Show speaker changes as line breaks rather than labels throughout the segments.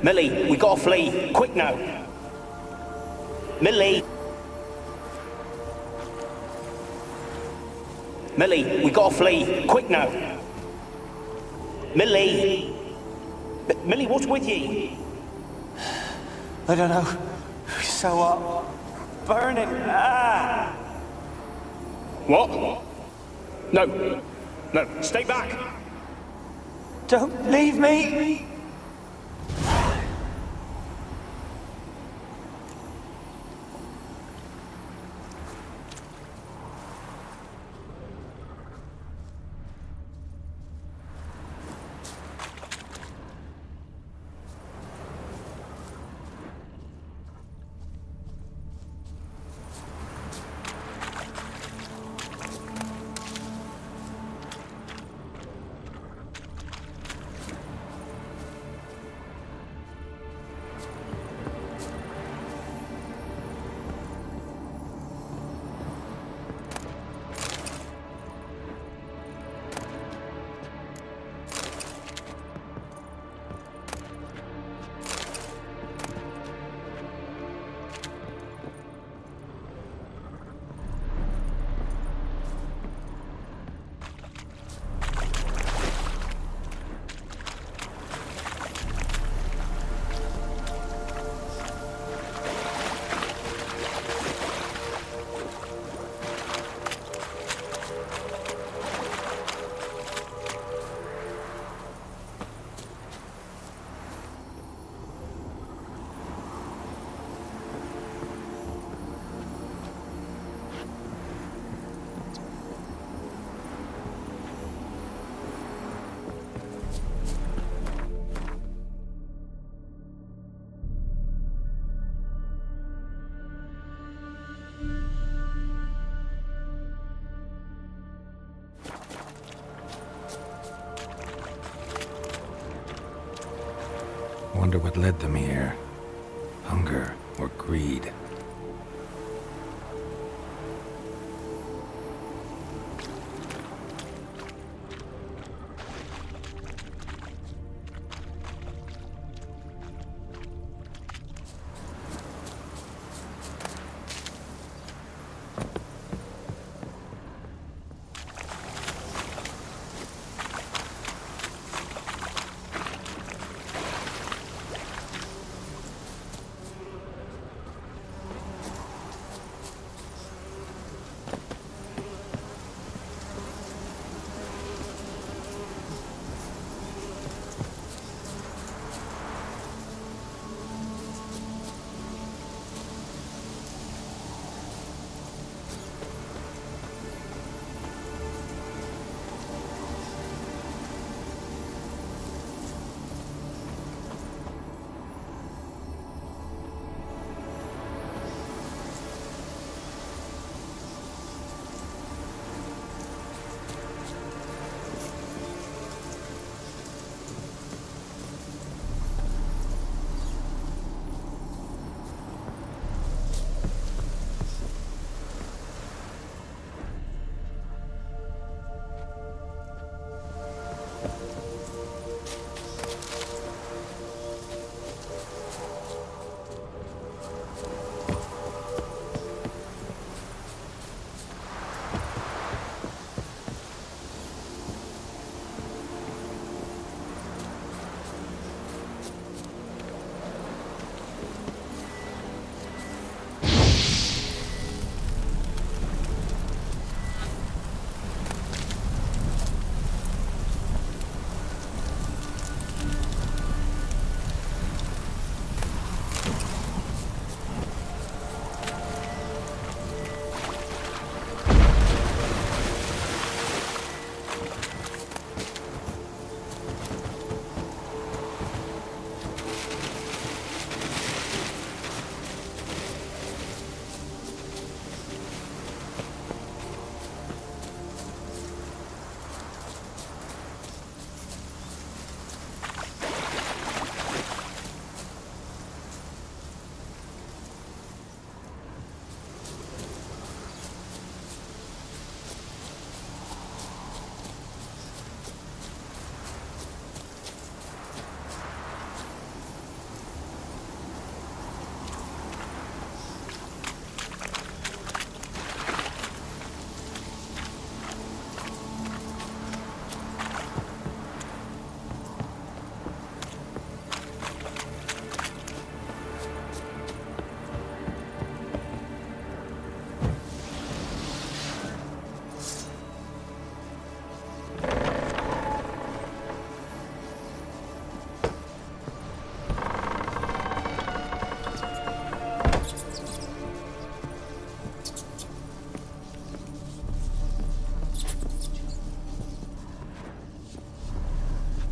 Millie, we gotta flee. Quick now. Millie. Millie, we gotta flee. Quick now. Millie. Millie, what's with you?
I don't know. So what? Burning. Ah!
What? No. No, stay back.
Don't leave me!
wonder what led them here. Hunger or greed.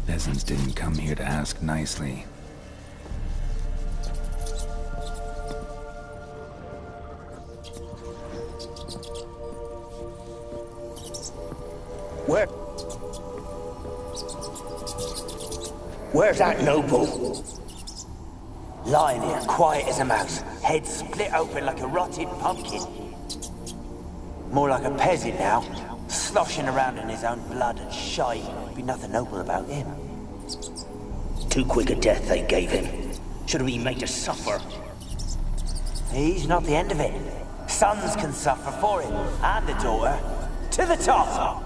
Peasants didn't come here to ask nicely.
Where's that noble?
Lying here, quiet as a mouse, head split open like a rotted pumpkin. More like a peasant now, sloshing around in his own blood and shite. Be nothing noble about him.
Too quick a death they gave him. Should have been made to suffer.
He's not the end of it. Sons can suffer for him, and a daughter. To the top!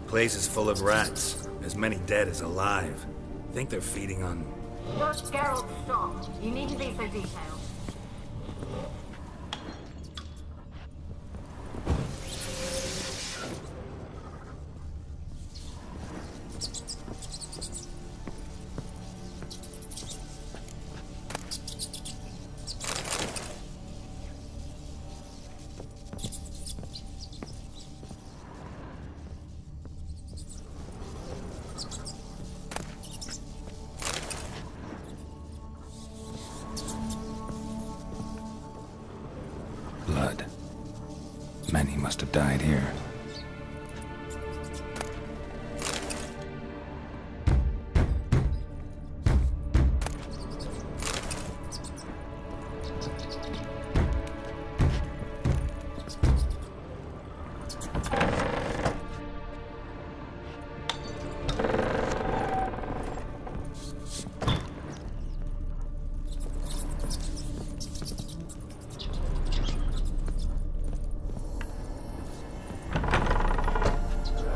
Place is full of rats. As many dead as alive. Think they're feeding on...
Look, Geralt, stop. You need to be so detailed.
Blood. Many must have died here.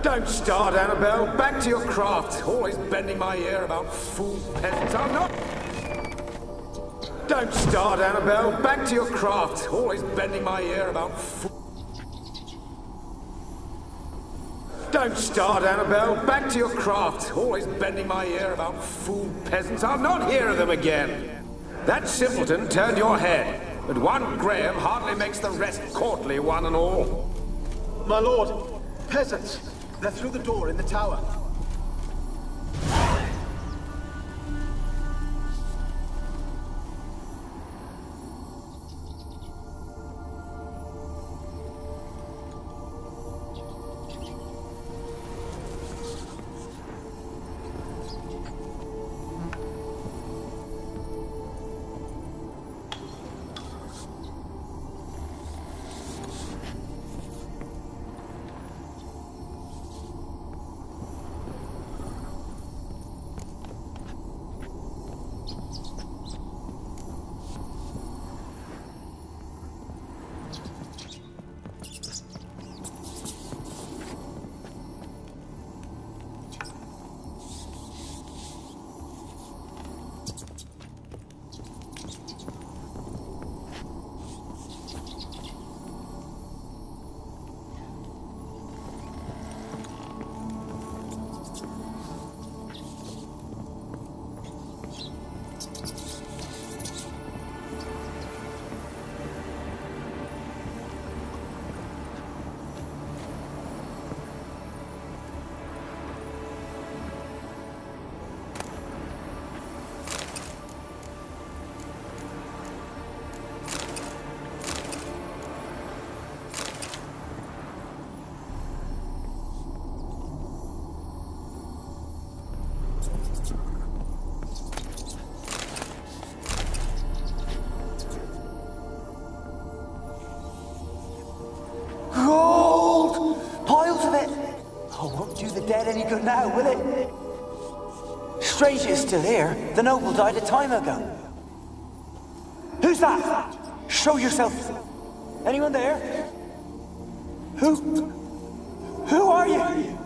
Don't start, Annabelle. Back to your craft. Always bending my ear about fool peasants. I'm not... Don't start, Annabelle. Back to your craft. Always bending my ear about fool... Don't start, Annabelle. Back to your craft. Always bending my ear about fool peasants. I'll not hear of them again. That simpleton turned your head, but one Graham hardly makes the rest courtly, one and all.
My lord, peasants! They're through the door in the tower.
Any good now, will it? Strange it's still here. The noble died a time ago. Who's that? Show yourself. Anyone there? Who are you?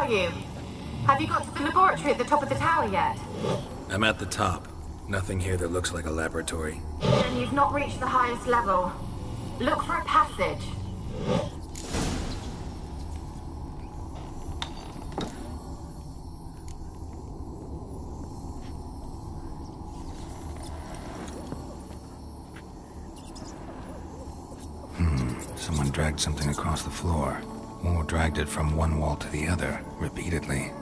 you? Have you got to the laboratory at the top of the tower yet?
I'm at the top. Nothing here that looks like a laboratory.
Then you've not reached the highest level. Look for a passage.
Someone dragged something across the floor. Or dragged it from one wall to the other, repeatedly.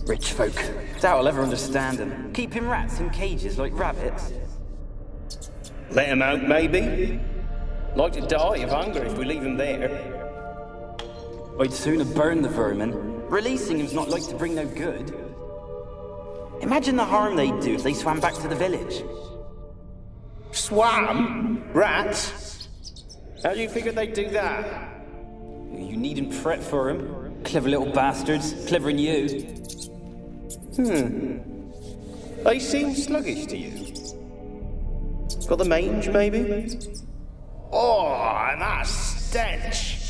Rich folk. Doubt I'll ever understand them. Keeping rats in cages like rabbits.
Let them out, maybe? Like to die of hunger if we leave them there.
I'd sooner burn the vermin. Releasing them's not like to bring no good. Imagine the harm they'd do if they swam back to the village.
Swam? Rats? How do you figure they'd do that?
You needn't fret for them. Clever little bastards. Clever than you.
They seem sluggish to you. Got the mange, maybe? Oh, and that stench!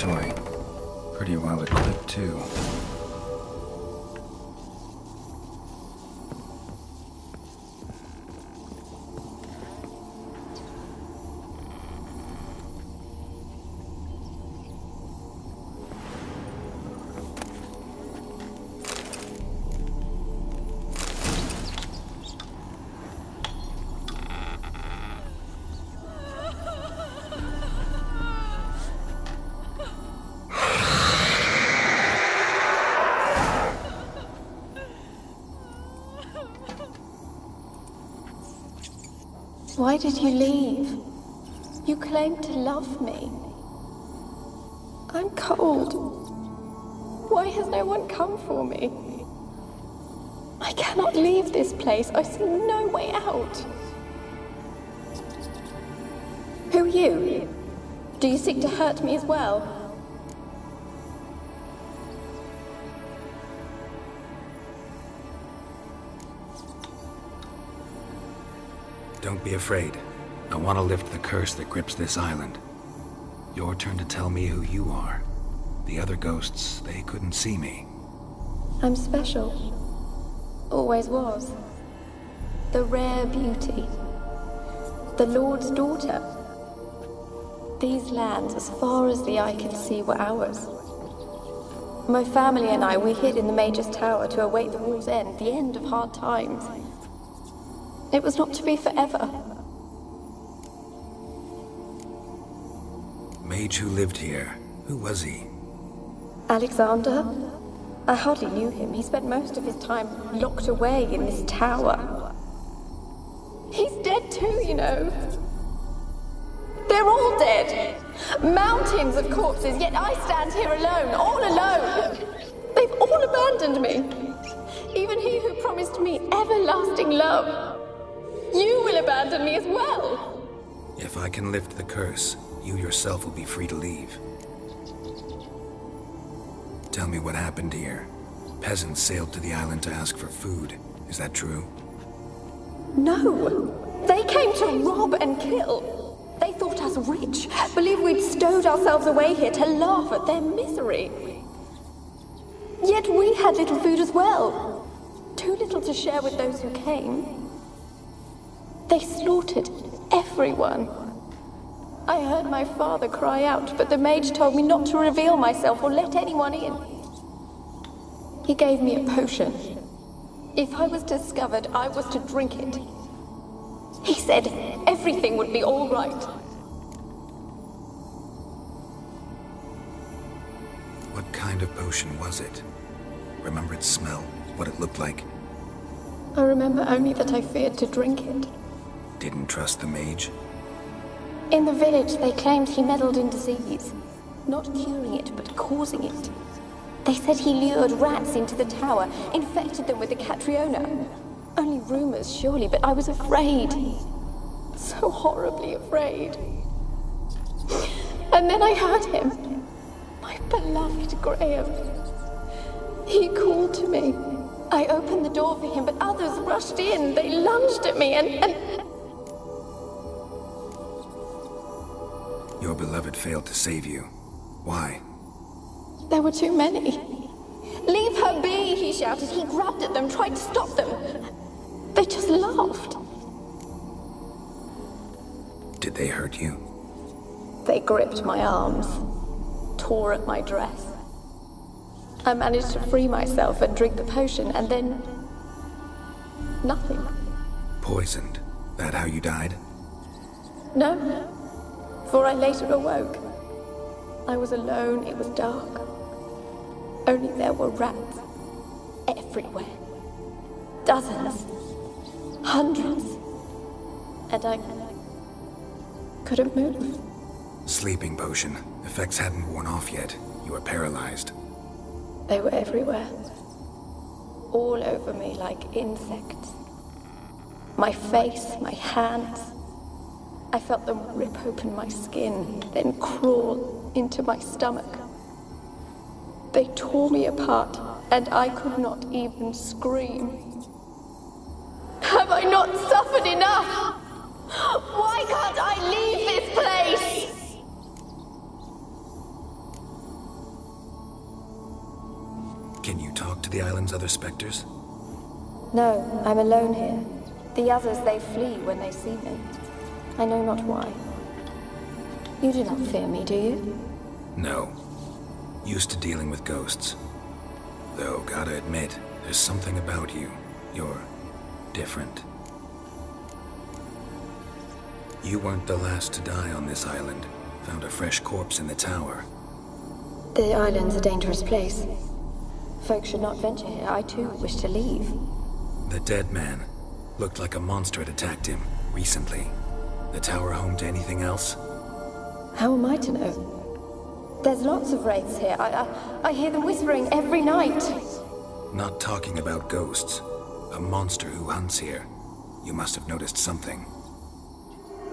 laboratory. Pretty well equipped, too.
Why did you leave? You claimed to love me. I'm cold. Why has no one come for me? I cannot leave this place. I see no way out. Who are you? Do you seek to hurt me as well?
Don't be afraid. I want to lift the curse that grips this island. Your turn to tell me who you are. The other ghosts, they couldn't see me.
I'm special. Always was. The rare beauty. The Lord's daughter. These lands, as far as the eye could see, were ours. My family and I, we hid in the Mage's Tower to await the war's end, the end of hard times. It was not to be forever.
Mage who lived here. Who was he?
Alexander? I hardly knew him. He spent most of his time locked away in this tower. He's dead too, you know. They're all dead. Mountains of corpses, yet I stand here alone, all alone. They've all abandoned me. Even he who promised me everlasting love. You will abandon me as well.
If I can lift the curse, you yourself will be free to leave. Tell me what happened here. Peasants sailed to the island to ask for food. Is that true?
No. They came to rob and kill. They thought us rich, believed we'd stowed ourselves away here to laugh at their misery. Yet we had little food as well. Too little to share with those who came. They slaughtered everyone. I heard my father cry out, but the mage told me not to reveal myself or let anyone in. He gave me a potion. If I was discovered, I was to drink it. He said everything would be all right.
What kind of potion was it? Remember its smell? What it looked like?
I remember only that I feared to drink it.
Didn't trust the mage?
In the village, they claimed he meddled in disease. Not curing it, but causing it. They said he lured rats into the tower, infected them with the Catriona. Only rumors, surely, but I was afraid. So horribly afraid. And then I heard him. My beloved Graham. He called to me. I opened the door for him, but others rushed in. They lunged at me and...
Your beloved failed to save you. Why?
There were too many. Leave her be, he shouted. He grabbed at them, tried to stop them. They just laughed.
Did they hurt you?
They gripped my arms, tore at my dress. I managed to free myself and drink the potion, and then... nothing.
Poisoned? That how you died?
No. For I later awoke. I was alone, it was dark. Only there were rats. Everywhere. Dozens. Hundreds. And I couldn't move.
Sleeping potion. Effects hadn't worn off yet. You were paralyzed.
They were everywhere. All over me like insects. My face, my hands. I felt them rip open my skin, then crawl into my stomach. They tore me apart, and I could not even scream. Have I not suffered enough? Why can't I leave this place?
the island's other specters?
No, I'm alone here. The others, they flee when they see me. I know not why. You do not fear me, do you?
No. Used to dealing with ghosts. Though, gotta admit, there's something about you. You're different. You weren't the last to die on this island. Found a fresh corpse in the tower.
The island's a dangerous place. Folk should not venture here. I too wish to leave.
The dead man. Looked like a monster had attacked him, recently. The tower home to anything else?
How am I to know? There's lots of wraiths here. I hear them whispering every night.
Not talking about ghosts. A monster who hunts here. You must have noticed something.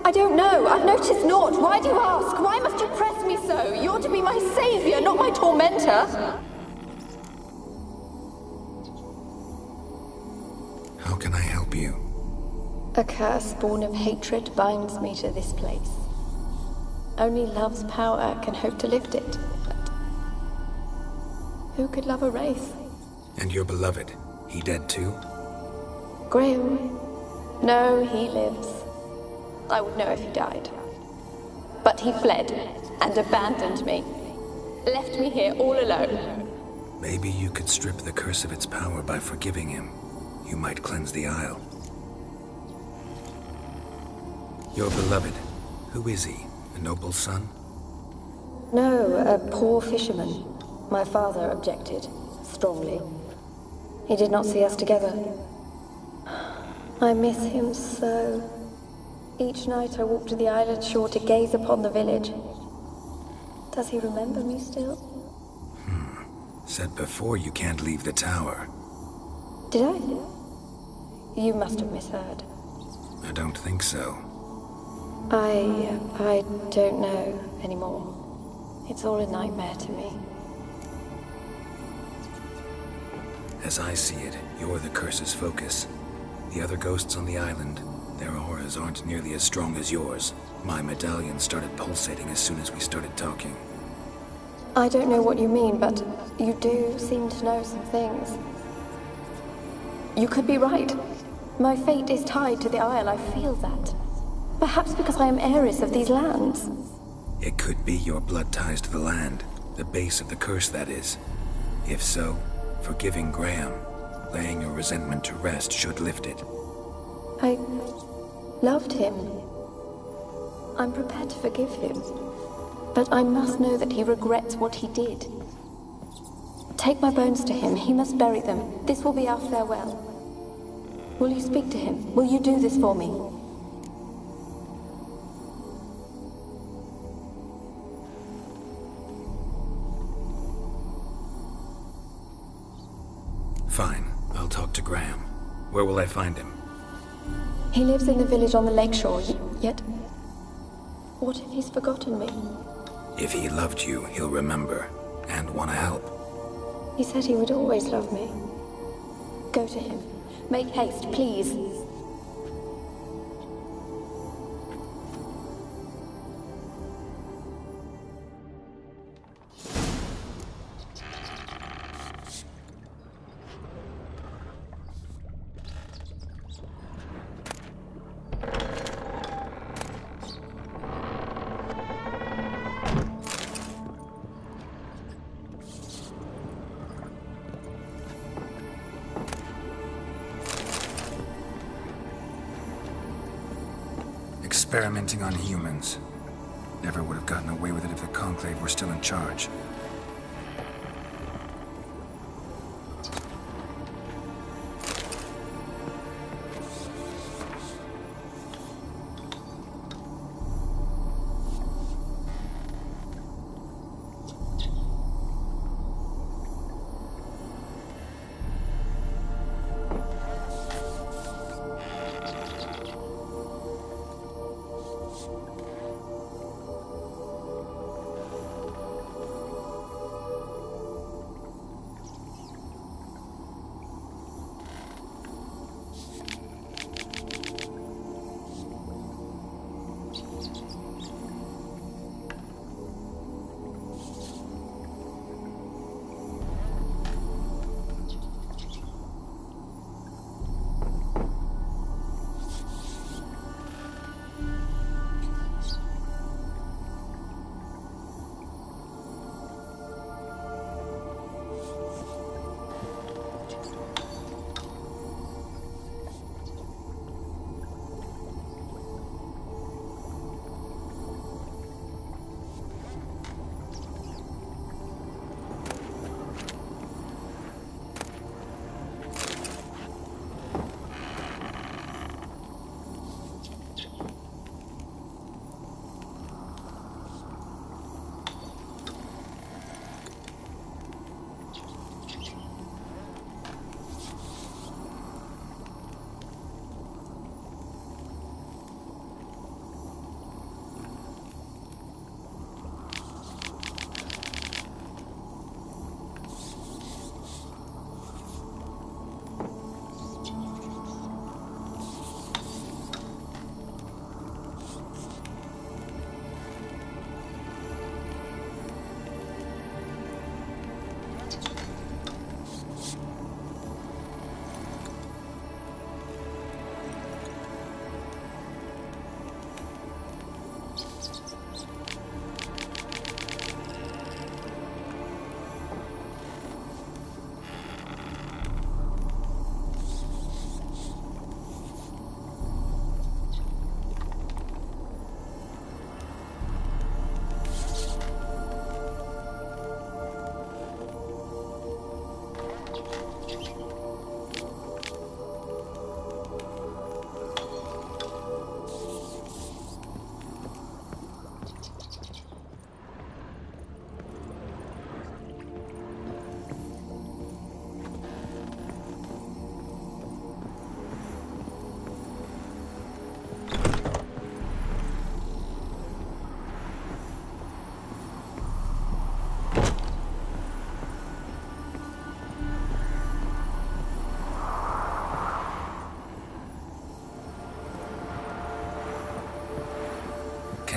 I don't know. I've noticed naught. Why do you ask? Why must you press me so? You're to be my savior, not my tormentor.
How can I help you?
A curse born of hatred binds me to this place. Only love's power can hope to lift it. But who could love a wraith?
And your beloved, he dead too?
Graham? No, he lives. I would know if he died. But he fled and abandoned me. Left me here all alone.
Maybe you could strip the curse of its power by forgiving him. You might cleanse the Isle. Your beloved, who is he? A noble son?
No, a poor fisherman. My father objected, strongly. He did not see us together. I miss him so. Each night I walk to the island shore to gaze upon the village. Does he remember me still?
Said before you can't leave the tower.
Did I? You must have misheard.
I don't think so.
I don't know anymore. It's all a nightmare to me.
As I see it, you're the curse's focus. The other ghosts on the island, their auras aren't nearly as strong as yours. My medallion started pulsating as soon as we started talking.
I don't know what you mean, but you do seem to know some things. You could be right. My fate is tied to the Isle, I feel that. Perhaps because I am heiress of these lands.
It could be your blood ties to the land. The base of the curse, that is. If so, forgiving Graham, laying your resentment to rest should lift it.
I loved him. I'm prepared to forgive him. But I must know that he regrets what he did. Take my bones to him. He must bury them. This will be our farewell. Will you speak to him? Will you do this for me?
Fine. I'll talk to Graham. Where will I find him?
He lives in the village on the lakeshore, yet... What if he's forgotten me?
If he loved you, he'll remember, and want to help.
He said he would always love me. Go to him. Make haste, please.
Experimenting on humans. Never would have gotten away with it if the Conclave were still in charge.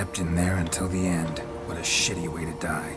kept in there until the end. What a shitty way to die.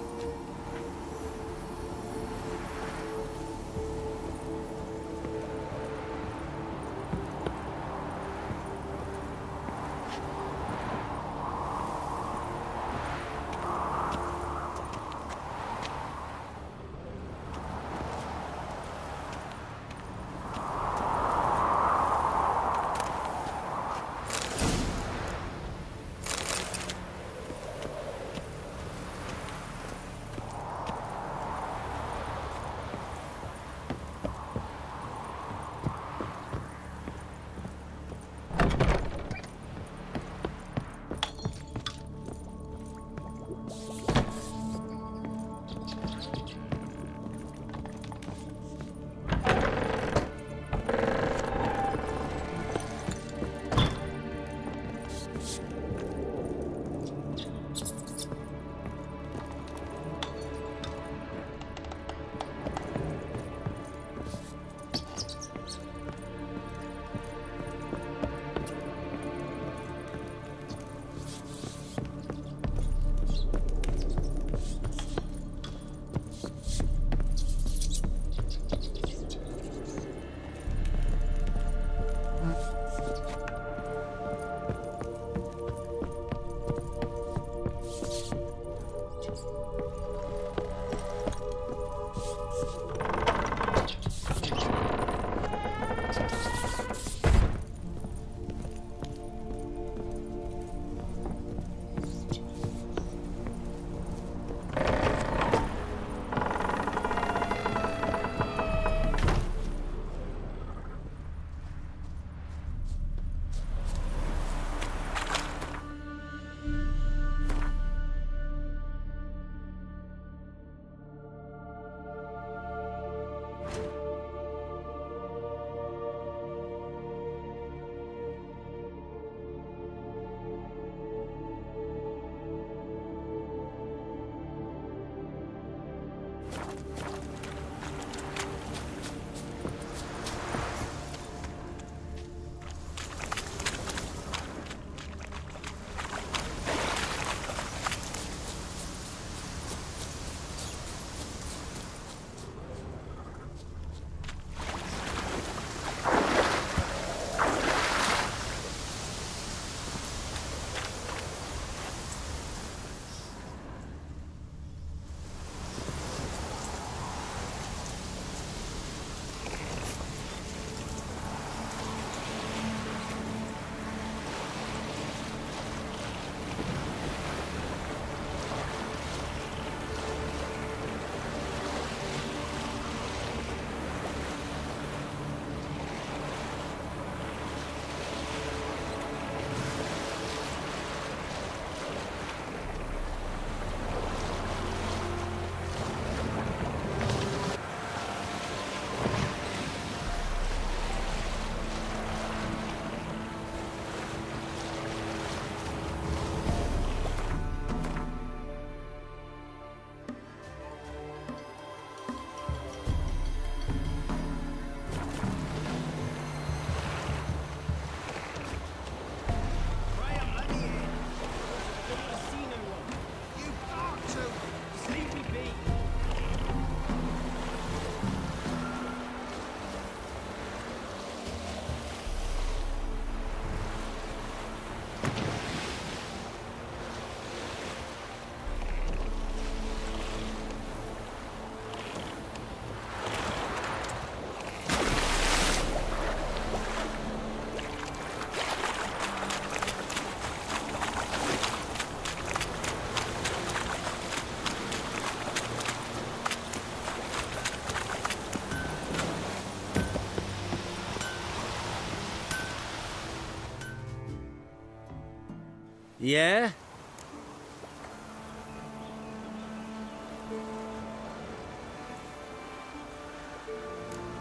Yeah?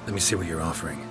Let me see what you're offering.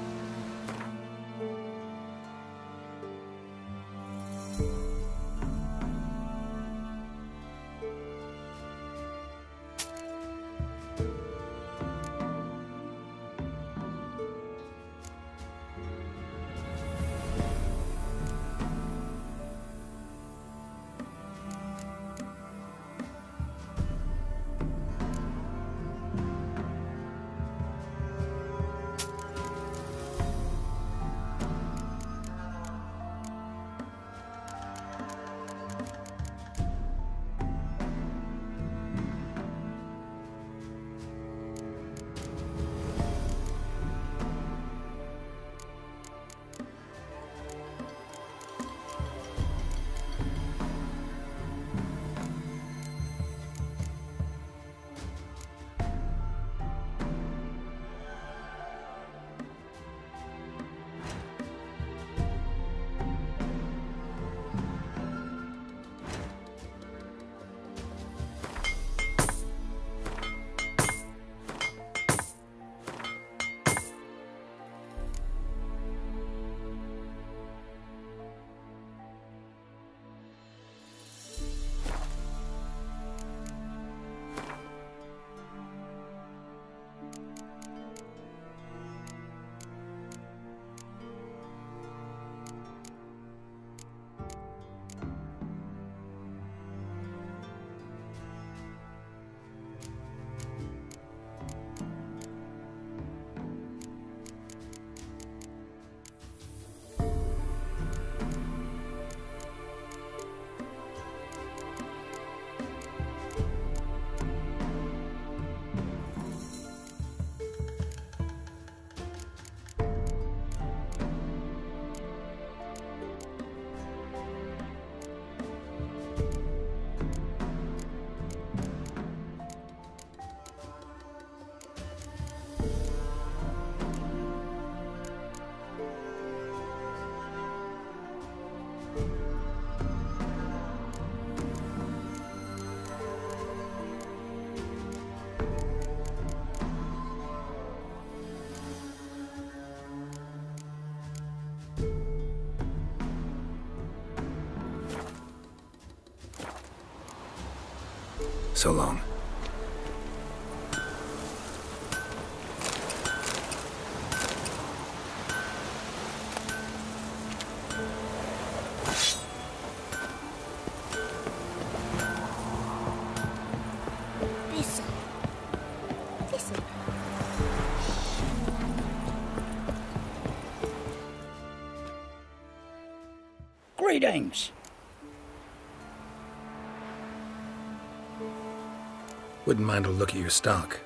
So long.
Greetings.
Wouldn't mind a look at your stock.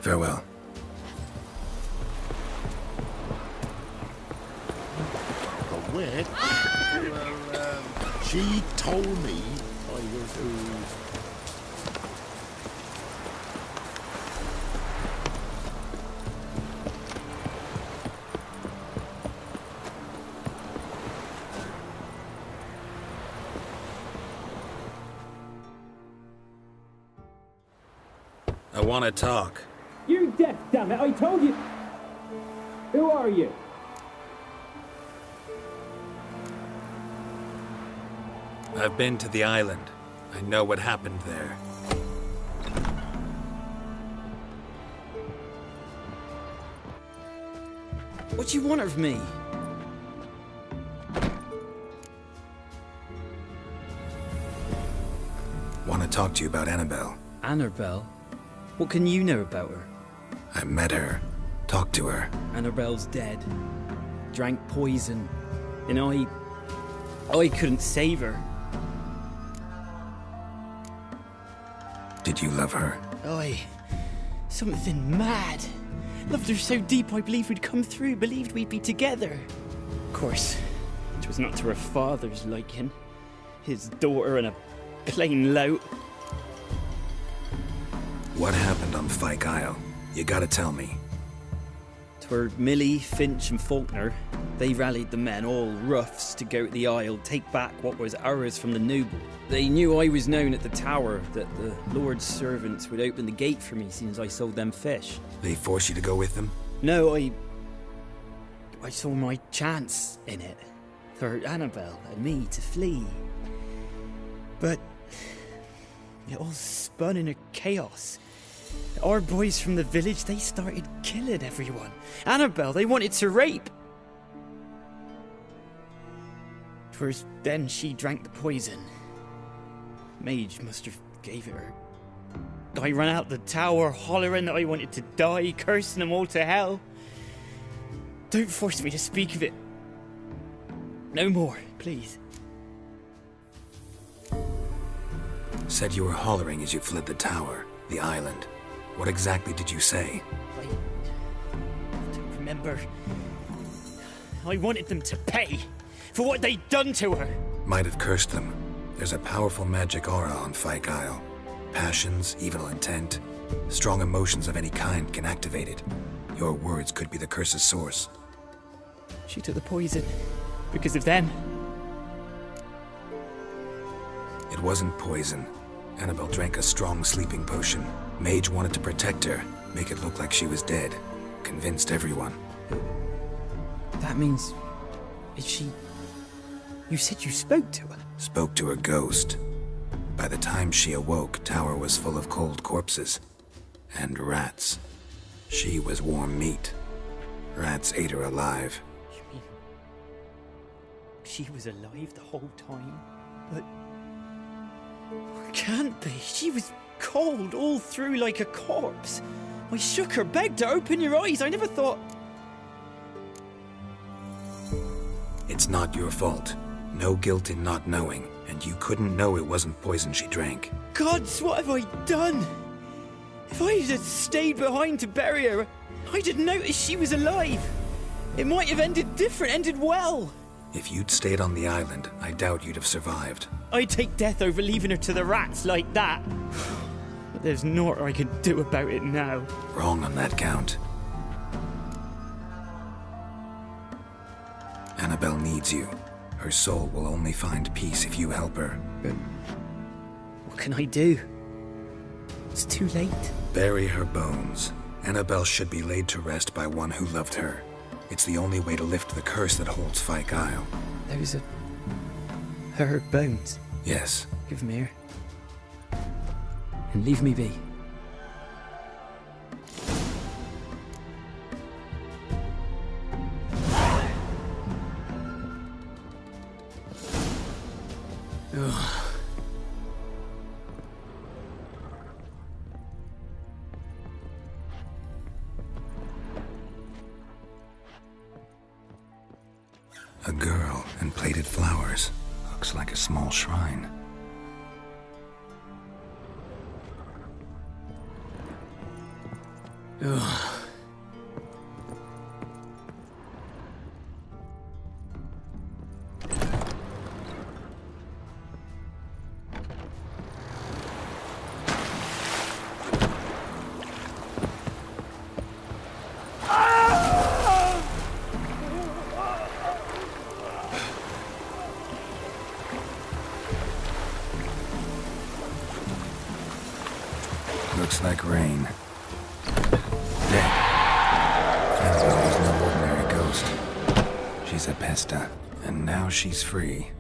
Farewell.
The witch? Well, she told me I was
I want to talk.
You deaf, damn it! I told you. Who are you?
I've been to the island. I know what happened there.
What do you want of me?
Want to talk to you about Annabelle.
Annabelle? What can you know about her?
I met her. Talked to her.
Annabelle's dead. Drank poison. And I couldn't save her.
Did you love her?
Something mad. Loved her so deep I believed we'd come through, believed we'd be together. Of course, it was not to her father's liking. His daughter and a plain lout.
What happened on Fyke Isle? You gotta tell me.
'Twere Millie, Finch and Faulkner. They rallied the men, all roughs, to go to the Isle, take back what was ours from the noble. They knew I was known at the tower, that the Lord's servants would open the gate for me as soon as I sold them fish.
They forced you to go with them?
No, I saw my chance in it. For Annabelle and me to flee. But it all spun in a chaos. Our boys from the village, they started killing everyone. Annabelle, they wanted to rape. 'Twas then she drank the poison. Mage must have gave it her. I ran out the tower hollering that I wanted to die, cursing them all to hell. Don't force me to speak of it. No more, please.
Said you were hollering as you fled the tower, the island. What exactly did you say?
I don't remember. I wanted them to pay for what they'd done to her.
Might have cursed them. There's a powerful magic aura on Fyke Isle. Passions, evil intent, strong emotions of any kind can activate it. Your words could be the curse's source.
She took the poison because of them.
It wasn't poison. Annabelle drank a strong sleeping potion. Mage wanted to protect her, make it look like she was dead. Convinced everyone.
That means... is she... You said you spoke to her?
Spoke to her ghost. By the time she awoke, Tower was full of cold corpses. And rats. She was warm meat. Rats ate her alive.
You mean she was alive the whole time? But can't be. She was cold all through like a corpse. I shook her, begged her, open your eyes. I never thought...
It's not your fault. No guilt in not knowing, and you couldn't know it wasn't poison she drank.
Gods, what have I done? If I had stayed behind to bury her, I didn't notice she was alive. It might have ended different, ended well.
If you'd stayed on the island, I doubt you'd have survived.
I'd take death over leaving her to the rats like that. But there's naught I can do about it now.
Wrong on that count. Annabelle needs you. Her soul will only find peace if you help her.
But what can I do? It's too late.
Bury her bones. Annabelle should be laid to rest by one who loved her. It's the only way to lift the curse that holds Fyke Isle.
Those are... her bones?
Yes.
Give them here. And leave me be. Ugh.
A girl and plated flowers. Looks like a small shrine.
Ugh.
Looks like rain. Dead. Annabelle was no ordinary ghost. She's a Pesta, and now she's free.